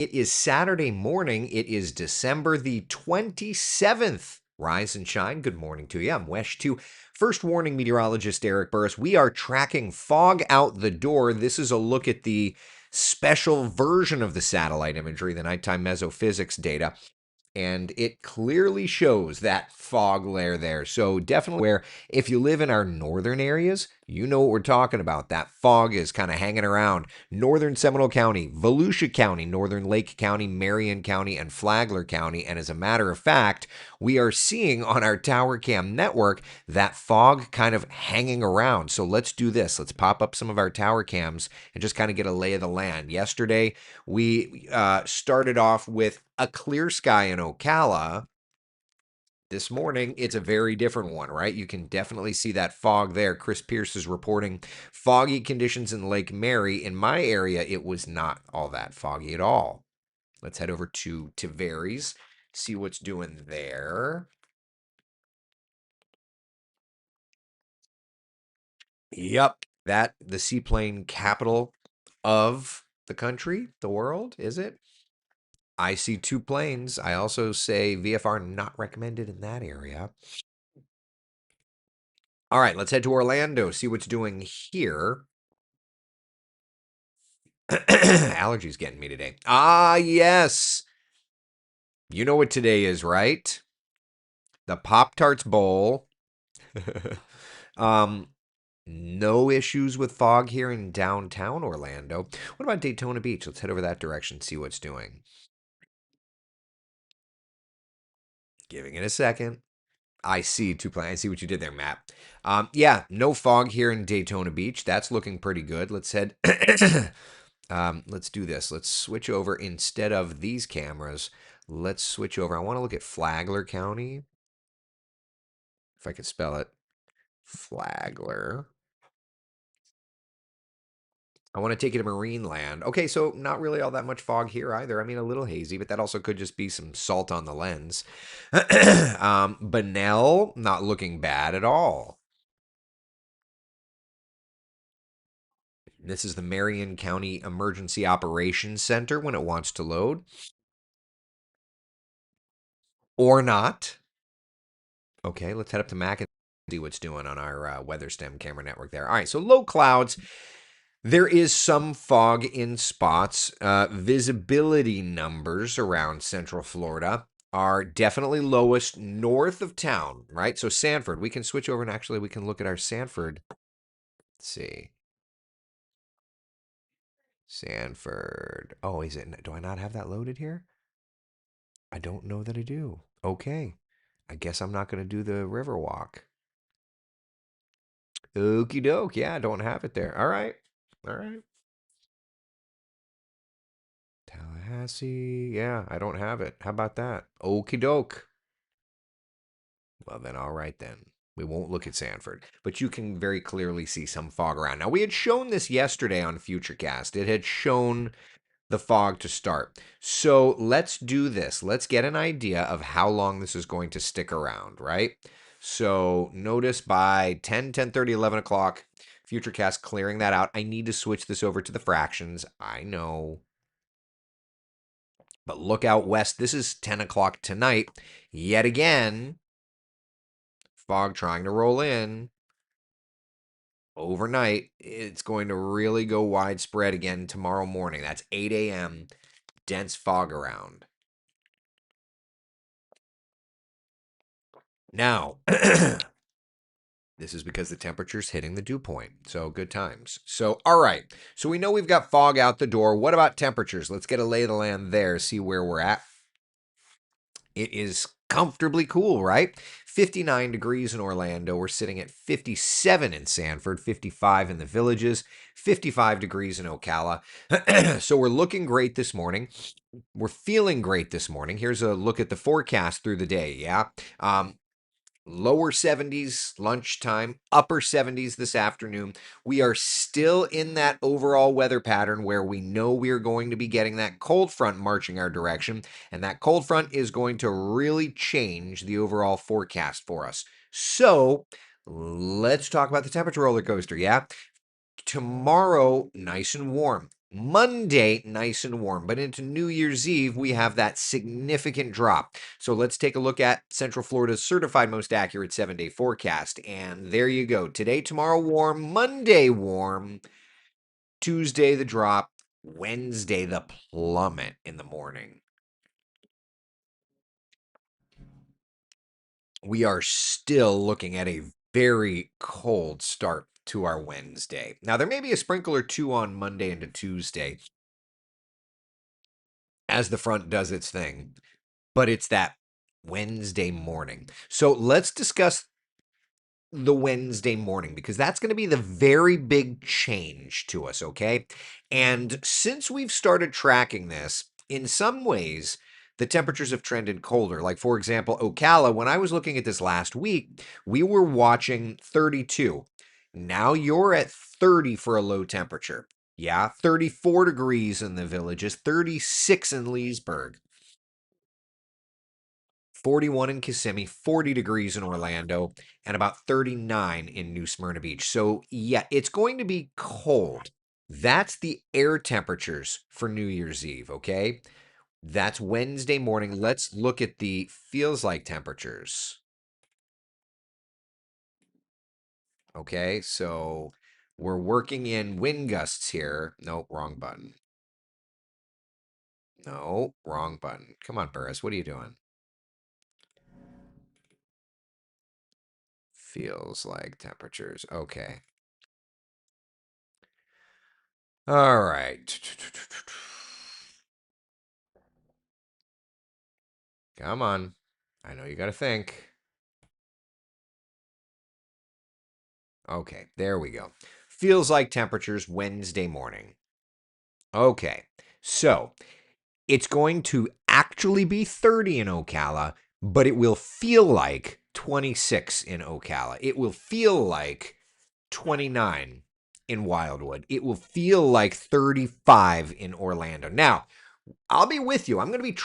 It is Saturday morning. It is December the 27th. Rise and shine. Good morning to you. I'm Wesh 2. First warning meteorologist Eric Burris. We are tracking fog out the door. This is a look at the special version of the satellite imagery, the nighttime mesophysics data. And it clearly shows that fog layer there. So definitely where if you live in our northern areas, you know what we're talking about. That fog is kind of hanging around northern Seminole County, Volusia County, northern Lake County, Marion County, and Flagler County. And as a matter of fact, we are seeing on our tower cam network that fog kind of hanging around. So let's do this. Let's pop up some of our tower cams and just kind of get a lay of the land. Yesterday, we started off with a clear sky in Ocala. This morning, it's a very different one, right? You can definitely see that fog there. Chris Pierce is reporting foggy conditions in Lake Mary. In my area, it was not all that foggy at all. Let's head over to Tavares, see what's doing there. Yep, the seaplane capital of the country, the world, is it? I see two planes. I also say VFR not recommended in that area. All right, let's head to Orlando, see what's doing here. Allergies getting me today. Ah, yes. You know what today is, right? The Pop-Tarts Bowl. um, no issues with fog here in downtown Orlando. What about Daytona Beach? Let's head over that direction, see what's doing. Giving it a second. I see two planes. I see what you did there, Matt. Yeah, no fog here in Daytona Beach. That's looking pretty good. Let's head. Let's do this. Let's switch over instead of these cameras. Let's switch over. I want to look at Flagler County, if I could spell it. Flagler. I want to take you to Marine Land. Okay, so not really all that much fog here either. I mean, a little hazy, but that also could just be some salt on the lens. Bunnell, not looking bad at all. This is the Marion County Emergency Operations Center when it wants to load. Or not. Okay, let's head up to Mac and see what's doing on our WeatherStem camera network there. All right, so low clouds. There is some fog in spots. Visibility numbers around Central Florida are definitely lowest north of town, right? So Sanford, we can switch over and actually we can look at our Sanford. Let's see. Sanford. Oh, is it? Do I not have that loaded here? I don't know that I do. Okay. I guess I'm not going to do the river walk. Okie doke. Yeah, I don't have it there. All right. All right. Tallahassee. Yeah, I don't have it. How about that? Okie doke. Well, then, all right, then. We won't look at Sanford, but you can very clearly see some fog around. Now, we had shown this yesterday on Futurecast. It had shown the fog to start. So let's do this. Let's get an idea of how long this is going to stick around, right? So notice by 10, 10:30, 11 o'clock, Futurecast clearing that out. I need to switch this over to the fractions. I know. But look out west. This is 10 o'clock tonight. Yet again, fog trying to roll in. Overnight, it's going to really go widespread again tomorrow morning. That's 8 a.m. Dense fog around. Now, this is because the temperature's hitting the dew point. So good times. So, all right. So we know we've got fog out the door. What about temperatures? Let's get a lay of the land there, see where we're at. It is comfortably cool, right? 59 degrees in Orlando. We're sitting at 57 in Sanford, 55 in the Villages, 55 degrees in Ocala. So we're looking great this morning. We're feeling great this morning. Here's a look at the forecast through the day. Yeah. Lower 70s lunchtime, upper 70s this afternoon. We are still in that overall weather pattern where we know we are going to be getting that cold front marching our direction, and that cold front is going to really change the overall forecast for us. So let's talk about the temperature roller coaster. Yeah. Tomorrow, nice and warm. Monday, nice and warm, but into New Year's Eve, we have that significant drop. So let's take a look at Central Florida's certified most accurate 7-day forecast. And there you go. Today, tomorrow, warm. Monday, warm. Tuesday, the drop. Wednesday, the plummet in the morning. We are still looking at a very cold start to our Wednesday. Now, there may be a sprinkle or two on Monday into Tuesday as the front does its thing, but it's that Wednesday morning. So let's discuss the Wednesday morning because that's going to be the very big change to us, okay? And since we've started tracking this, in some ways, the temperatures have trended colder. Like, for example, Ocala, when I was looking at this last week, we were watching 32. Now you're at 30 for a low temperature. Yeah, 34 degrees in the Villages, 36 in Leesburg. 41 in Kissimmee, 40 degrees in Orlando, and about 39 in New Smyrna Beach. So, yeah, it's going to be cold. That's the air temperatures for New Year's Eve, okay? That's Wednesday morning. Let's look at the feels like temperatures. Okay, so we're working in wind gusts here. Nope, wrong button. No, wrong button. Come on, Burris, what are you doing? Feels like temperatures. Okay. All right. Come on. I know you got to think. Okay, there we go. Feels like temperatures Wednesday morning. Okay, so it's going to actually be 30 in Ocala, but it will feel like 26 in Ocala. It will feel like 29 in Wildwood. It will feel like 35 in Orlando. Now, I'll be with you. I'm going to be,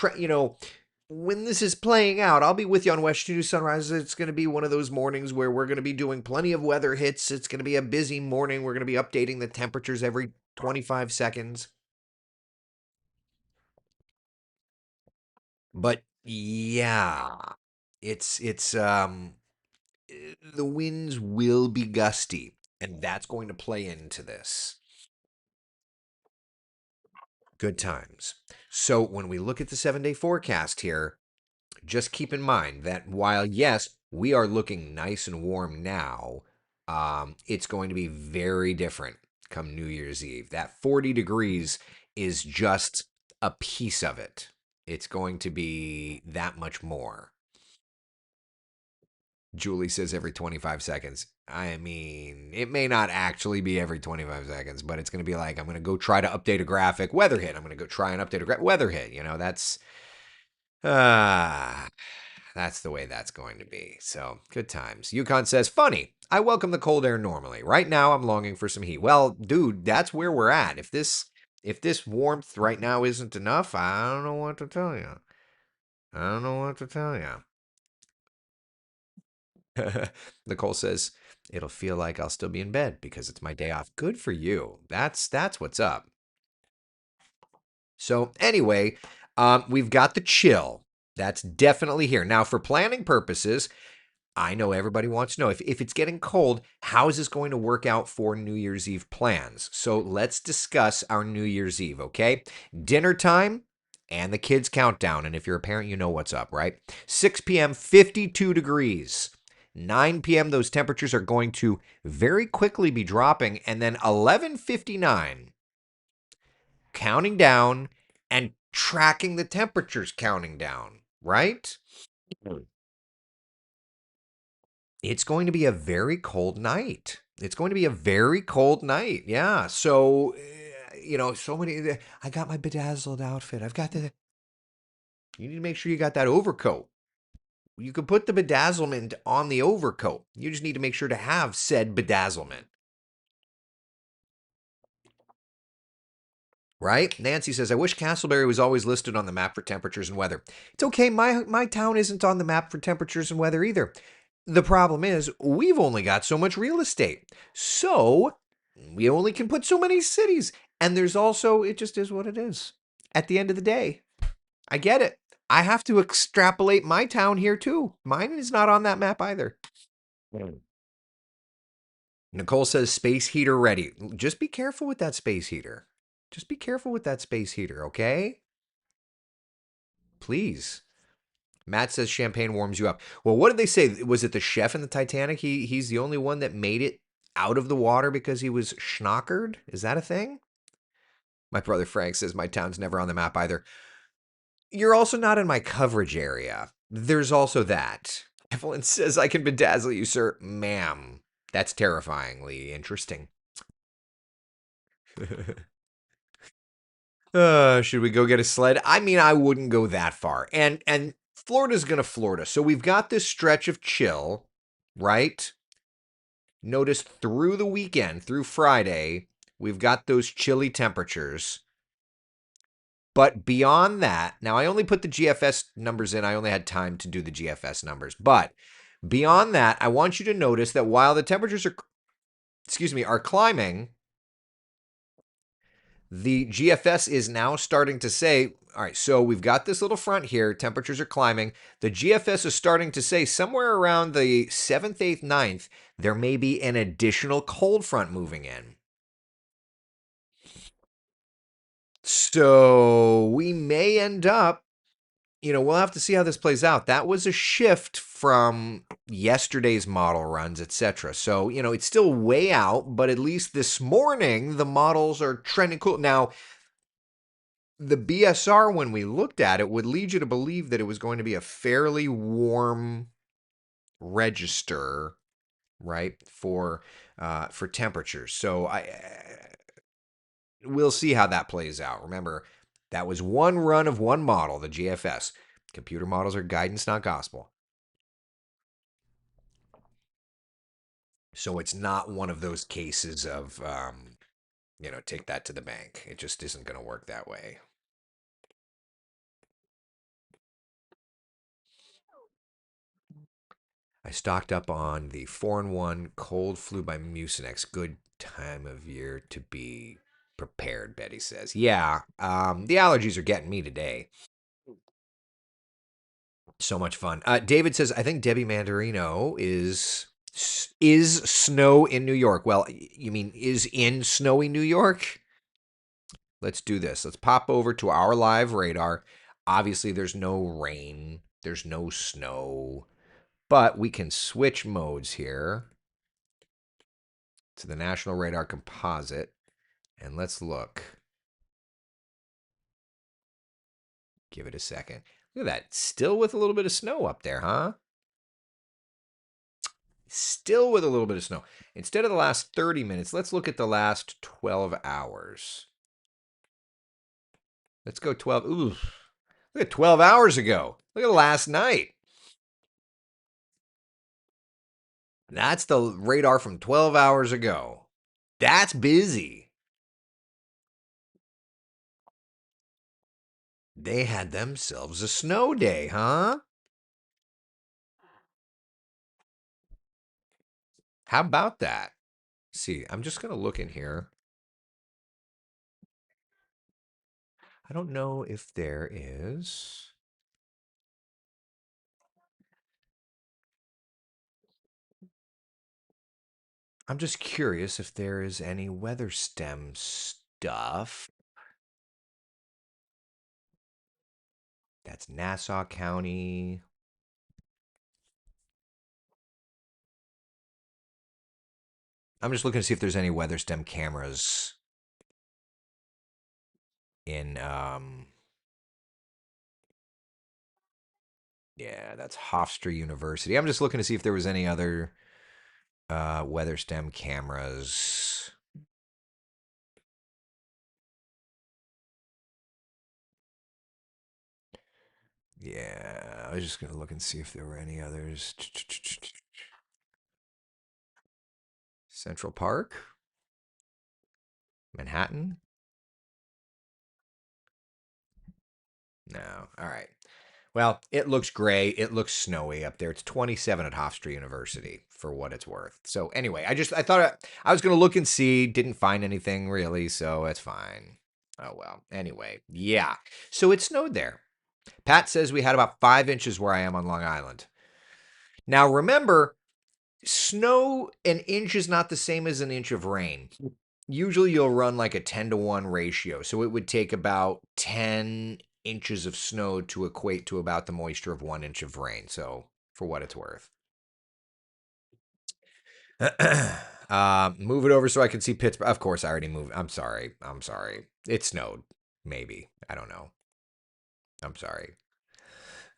when this is playing out, I'll be with you on West 2 Sunrise. It's going to be one of those mornings where we're going to be doing plenty of weather hits. It's going to be a busy morning. We're going to be updating the temperatures every 25 seconds. But yeah, it's the winds will be gusty, and that's going to play into this. Good times. So when we look at the 7-day forecast here, just keep in mind that while, yes, we are looking nice and warm now, it's going to be very different come New Year's Eve. That 40 degrees is just a piece of it. It's going to be that much more. Julie says every 25 seconds. I mean, it may not actually be every 25 seconds, but it's going to be like, I'm going to go try to update a graphic weather hit. I'm going to go try and update a weather hit. Uh, that's the way that's going to be. So, good times. Yukon says, funny. I welcome the cold air normally. Right now, I'm longing for some heat. Well, dude, that's where we're at. If this warmth right now isn't enough, I don't know what to tell you. I don't know what to tell you. Nicole says, it'll feel like I'll still be in bed because it's my day off. Good for you. That's what's up. So anyway, we've got the chill. That's definitely here. Now, for planning purposes, I know everybody wants to know if it's getting cold, how is this going to work out for New Year's Eve plans? So let's discuss our New Year's Eve, okay? Dinner time and the kids' countdown. And if you're a parent, you know what's up, right? 6 p.m., 52 degrees. 9 p.m., those temperatures are going to very quickly be dropping. And then 11:59, counting down and tracking the temperatures counting down, right? It's going to be a very cold night. It's going to be a very cold night. Yeah. So, so many. I got my bedazzled outfit. I've got the. You need to make sure you got that overcoat. You can put the bedazzlement on the overcoat. You just need to make sure to have said bedazzlement. Right? Nancy says, I wish Castleberry was always listed on the map for temperatures and weather. It's okay. My town isn't on the map for temperatures and weather either. The problem is, we've only got so much real estate. So, we only can put so many cities. And there's also, it just is what it is. At the end of the day, I get it. I have to extrapolate my town here too. Mine is not on that map either. Nicole says space heater ready. Just be careful with that space heater. Just be careful with that space heater, okay? Please. Matt says champagne warms you up. Well, what did they say? Was it the chef in the Titanic? He's the only one that made it out of the water because he was schnockered? Is that a thing? My brother Frank says my town's never on the map either. You're also not in my coverage area. There's also that. Evelyn says I can bedazzle you, sir. Ma'am. That's terrifyingly interesting. Should we go get a sled? I mean, I wouldn't go that far. And Florida's gonna Florida. So we've got this stretch of chill, right? Notice through the weekend, through Friday, we've got those chilly temperatures. But beyond that, now I only put the GFS numbers in. I only had time to do the GFS numbers. But beyond that, I want you to notice that while the temperatures are climbing, the GFS is now starting to say, all right, so we've got this little front here. Temperatures are climbing. The GFS is starting to say somewhere around the 7th, 8th, 9th, there may be an additional cold front moving in. So we may end up, we'll have to see how this plays out. That was a shift from yesterday's model runs, etc. So, it's still way out, but at least this morning the models are trending cool. Now, the BSR, when we looked at it, would lead you to believe that it was going to be a fairly warm register, right, for temperatures. So we'll see how that plays out. Remember, that was one run of one model, the GFS. Computer models are guidance, not gospel. So it's not one of those cases of, take that to the bank. It just isn't going to work that way. I stocked up on the 4-in-1 cold flu by Mucinex. Good time of year to be prepared, Betty says. Yeah, the allergies are getting me today. So much fun. David says, I think Debbie Mandarino is snow in New York. Well, you mean is in snowy New York? Let's do this. Let's pop over to our live radar. Obviously, there's no rain, there's no snow, but we can switch modes here to the National Radar Composite, and let's look. Give it a second. Look at that. Still with a little bit of snow up there, huh? Still with a little bit of snow. Instead of the last 30 minutes, let's look at the last 12 hours. Let's go 12. Ooh, look at 12 hours ago. Look at last night. That's the radar from 12 hours ago. That's busy. They had themselves a snow day, huh? How about that? See, I'm just going to look in here. I don't know if there is. I'm just curious if there is any weather stem stuff. That's Nassau County. I'm just looking to see if there's any weather stem cameras in yeah, that's Hofstra University. I'm just looking to see if there was any other weather stem cameras. Yeah, I was just gonna look and see if there were any others. Central Park, Manhattan. No. All right. Well, it looks gray. It looks snowy up there. It's 27 at Hofstra University for what it's worth. So anyway, I thought I was going to look and see, didn't find anything really, so it's fine. Oh well. Anyway, yeah. So it snowed there. Pat says we had about 5 inches where I am on Long Island. Now remember, snow, an inch is not the same as an inch of rain. Usually you'll run like a 10-to-1 ratio. So it would take about 10 inches of snow to equate to about the moisture of 1 inch of rain. So for what it's worth. Move it over so I can see Pittsburgh. Of course, I already moved. I'm sorry. I'm sorry. It snowed. Maybe. I don't know. I'm sorry.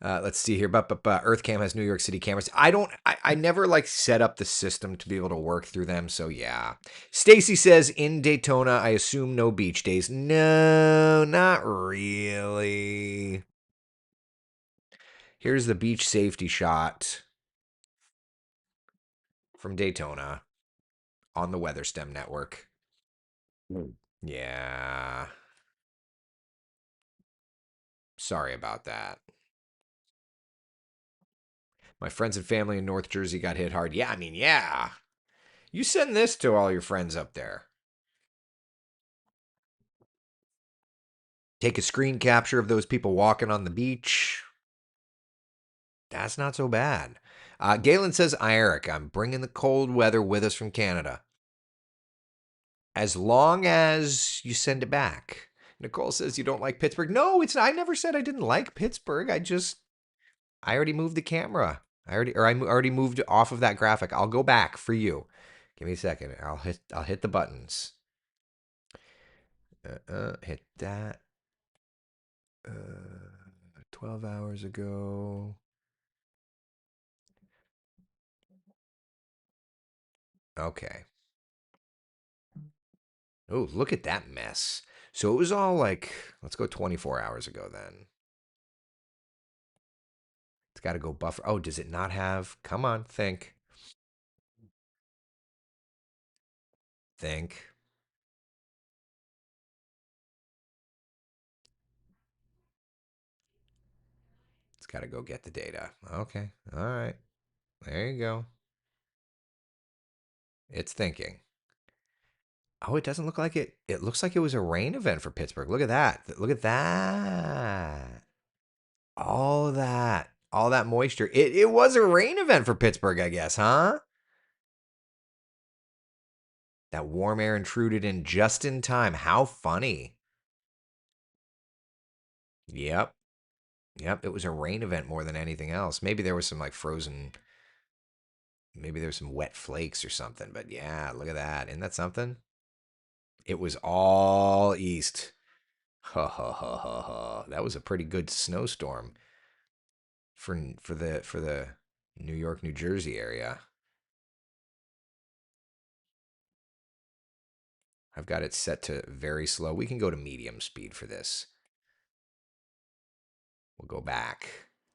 Let's see here. But EarthCam has New York City cameras. I never like set up the system to be able to work through them. So yeah. Stacy says in Daytona, I assume no beach days. No, not really. Here's the beach safety shot from Daytona on the Weather Stem Network. Yeah. Sorry about that. My friends and family in North Jersey got hit hard. Yeah, I mean, yeah. You send this to all your friends up there. Take a screen capture of those people walking on the beach. That's not so bad. Galen says, Eric, I'm bringing the cold weather with us from Canada. As long as you send it back. Nicole says you don't like Pittsburgh. No, it's I never said I didn't like Pittsburgh. I already moved the camera. I already moved off of that graphic. I'll go back for you. Give me a second. I'll hit the buttons. Hit that. 12 hours ago. Okay. Oh, look at that mess. So it was all like, let's go 24 hours ago then. It's got to go buffer. Oh, does it not have? Come on, think. Think. It's got to go get the data. Okay. All right. There you go. It's thinking. Oh, it doesn't look like it. It looks like it was a rain event for Pittsburgh. Look at that. Look at that. All that. All that moisture. It was a rain event for Pittsburgh, I guess, huh? That warm air intruded in just in time. How funny. Yep. Yep. It was a rain event more than anything else. Maybe there was some like frozen, maybe there was some wet flakes or something. But yeah, look at that. Isn't that something? It was all east. Ha ha ha ha ha. That was a pretty good snowstorm for the New York, New Jersey area. I've got it set to very slow. We can go to medium speed for this. We'll go back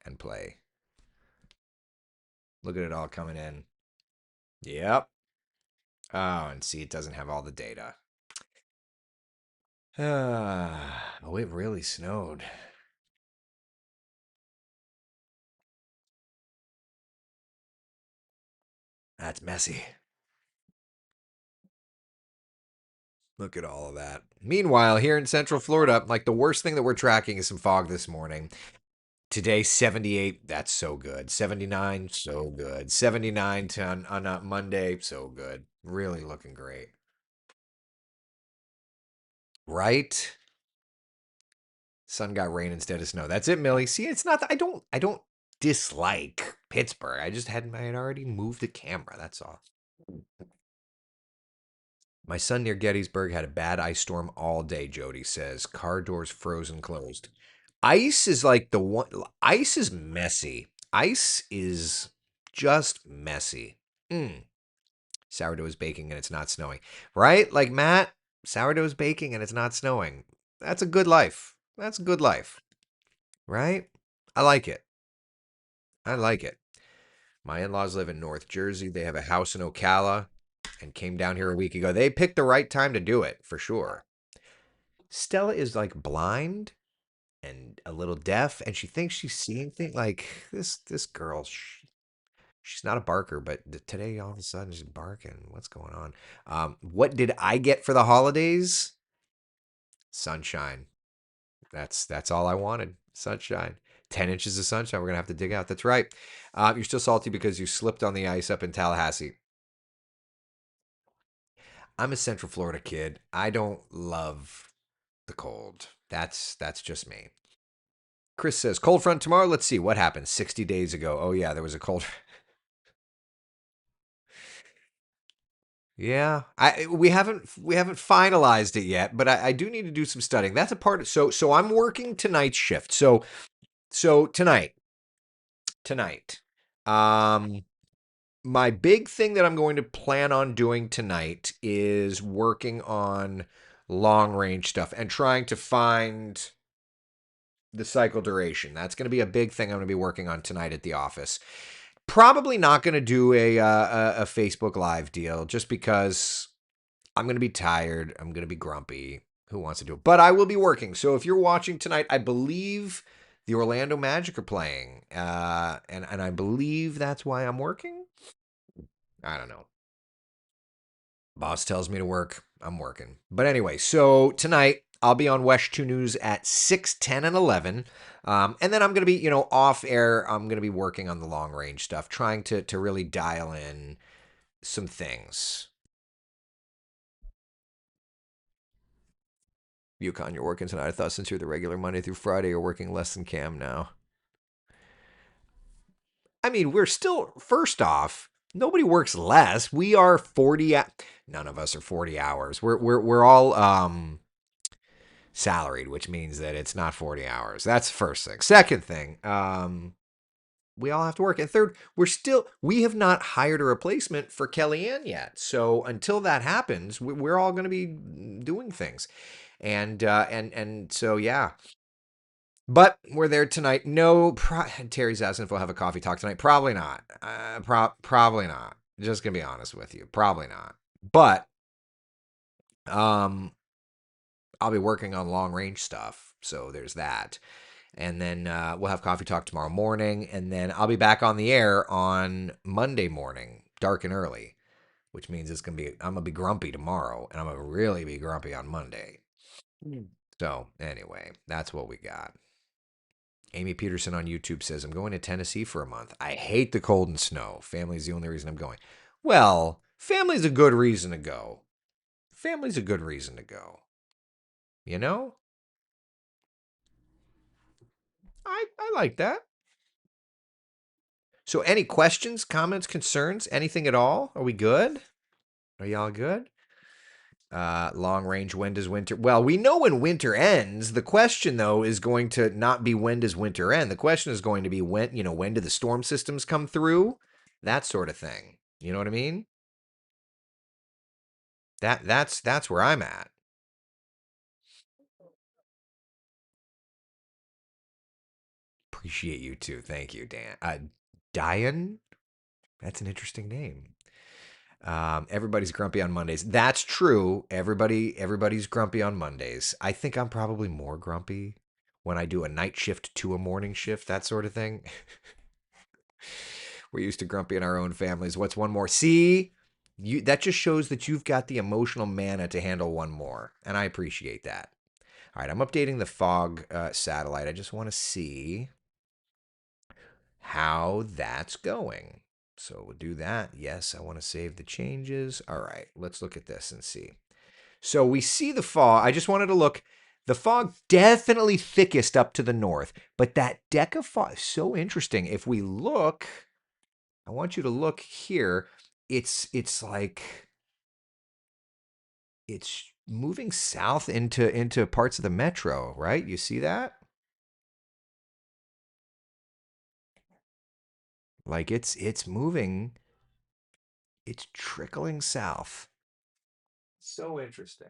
and play. Look at it all coming in. Yep. Oh, and see, it doesn't have all the data. Oh, it really snowed. That's messy. Look at all of that. Meanwhile, here in Central Florida, like the worst thing that we're tracking is some fog this morning. Today, 78. That's so good. 79, so good. 79 on Monday, so good. Really looking great. Right? Sun got rain instead of snow. That's it, Millie. See, it's not. I don't dislike Pittsburgh. I had already moved the camera. That's all. My son near Gettysburg had a bad ice storm all day. Jody says car doors frozen closed. Ice is like the one. Ice is messy. Ice is just messy. Mm. Sourdough is baking and it's not snowing. Right? Like Matt, sourdough is baking and it's not snowing. That's a good life. That's a good life. Right? I like it. I like it. My in laws live in North Jersey. They have a house in Ocala and came down here a week ago. They picked the right time to do it for sure. Stella is like blind. and a little deaf, and she thinks she's seeing things. Like this girl, she's not a barker, but today all of a sudden she's barking. What's going on? What did I get for the holidays? Sunshine. That's all I wanted. Sunshine. 10 inches of sunshine. We're gonna have to dig out. That's right. You're still salty because you slipped on the ice up in Tallahassee. I'm a Central Florida kid. I don't love the cold. That's just me. Chris says cold front tomorrow. Let's see what happened 60 days ago. Oh yeah, there was a cold. Yeah, I we haven't finalized it yet, but I do need to do some studying. That's a part of so I'm working tonight's shift. So tonight, um, my big thing that I'm going to plan on doing tonight is working on long range stuff and trying to find the cycle duration. That's going to be a big thing I'm going to be working on tonight at the office. Probably not going to do a Facebook Live deal just because I'm going to be tired. I'm going to be grumpy. Who wants to do it? But I will be working. So if you're watching tonight, I believe the Orlando Magic are playing, and I believe that's why I'm working. I don't know. Boss tells me to work. I'm working. But anyway, so tonight I'll be on Wesh 2 News at 6, 10, and 11. And then I'm going to be, off air. I'm going to be working on the long range stuff, trying to really dial in some things. Yukon, you're working tonight. I thought since you're the regular Monday through Friday, you're working less than Cam now. I mean, we're still, first off, nobody works less. We are 40. None of us are 40 hours. We're all salaried, which means that it's not 40 hours. That's the first thing. Second thing, we all have to work. And third, we have not hired a replacement for Kellyanne yet. So until that happens, we're all going to be doing things. And so, yeah. But we're there tonight. No, Terry's asking if we'll have a coffee talk tonight. Probably not. Probably not. Just gonna be honest with you. Probably not. But um, I'll be working on long range stuff. So there's that. And then we'll have coffee talk tomorrow morning. And then I'll be back on the air on Monday morning, dark and early, which means I'm going to be grumpy tomorrow. And I'm going to really be grumpy on Monday. So anyway, that's what we got. Amy Peterson on YouTube says, I'm going to Tennessee for a month. I hate the cold and snow. Family's the only reason I'm going. Well, family's a good reason to go. Family's a good reason to go. You know? I like that. So any questions, comments, concerns, anything at all? Are we good? Are y'all good? Long range, when does winter? Well, we know when winter ends. The question, though, is going to not be when does winter end. The question is going to be when do the storm systems come through? That sort of thing. You know what I mean? That's where I'm at. Appreciate you too. Thank you, Dan. Diane? That's an interesting name. Everybody's grumpy on Mondays. That's true. Everybody's grumpy on Mondays. I think I'm probably more grumpy when I do a night shift to a morning shift, that sort of thing. We're used to grumpy in our own families. What's one more? See, that just shows that you've got the emotional mana to handle one more, and I appreciate that. All right, I'm updating the fog satellite. I just want to see how that's going. So we'll do that. Yes, I want to save the changes. All right, let's look at this and see. So we see the fog. I just wanted to look. The fog definitely thickest up to the north, but that deck of fog is so interesting. If we look, I want you to look here. It's like it's moving south into parts of the metro, right? You see that? Like it's moving. It's trickling south. So interesting.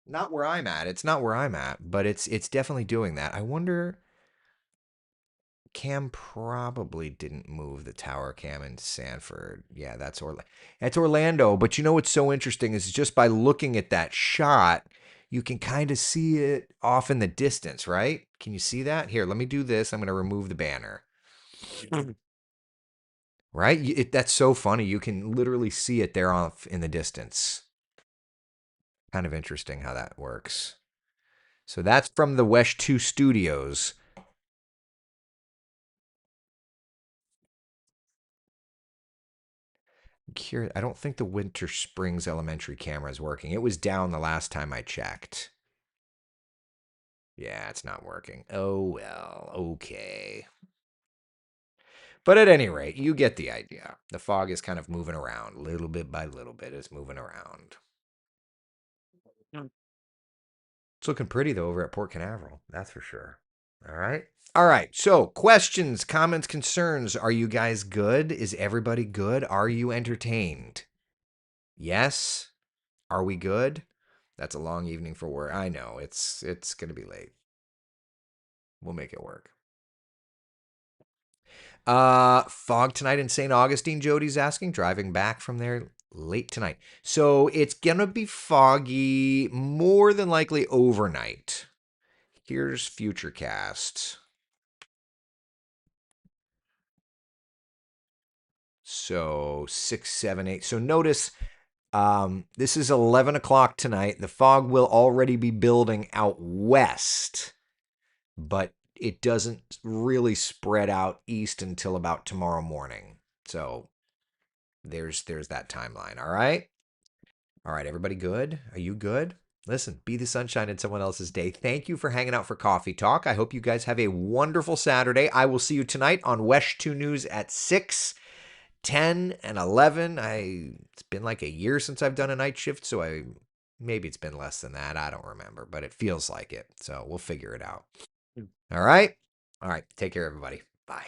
Not where I'm at. It's not where I'm at, but it's definitely doing that. I wonder. Cam probably didn't move the tower cam into Sanford. Yeah, that's Orlando. But you know what's so interesting is just by looking at that shot, you can kind of see it off in the distance, right? Can you see that? Here, let me do this. I'm going to remove the banner. Right? That's so funny. You can literally see it there off in the distance. Kind of interesting how that works. So that's from the Wesh 2 studios. I don't think the Winter Springs Elementary camera is working. It was down the last time I checked. Yeah, it's not working. Oh, well, okay. But at any rate, you get the idea. The fog is kind of moving around. Little bit by little bit, it's moving around. It's looking pretty, though, over at Port Canaveral. That's for sure. All right. All right. So, questions, comments, concerns. Are you guys good? Is everybody good? Are you entertained? Yes. Are we good? That's a long evening for work. I know. It's going to be late. We'll make it work. Fog tonight in St. Augustine, Jody's asking. Driving back from there late tonight. So it's gonna be foggy, more than likely overnight. Here's Futurecast. So 6, 7, 8. So notice this is 11 o'clock tonight. The fog will already be building out west, but it doesn't really spread out east until about tomorrow morning. So there's that timeline. All right. All right, everybody good? Are you good? Listen, be the sunshine in someone else's day. Thank you for hanging out for Coffee Talk. I hope you guys have a wonderful Saturday. I will see you tonight on Wesh 2 News at 6, 10, and 11. It's been like a year since I've done a night shift, so maybe it's been less than that. I don't remember, but it feels like it. So we'll figure it out. All right. All right. Take care, everybody. Bye.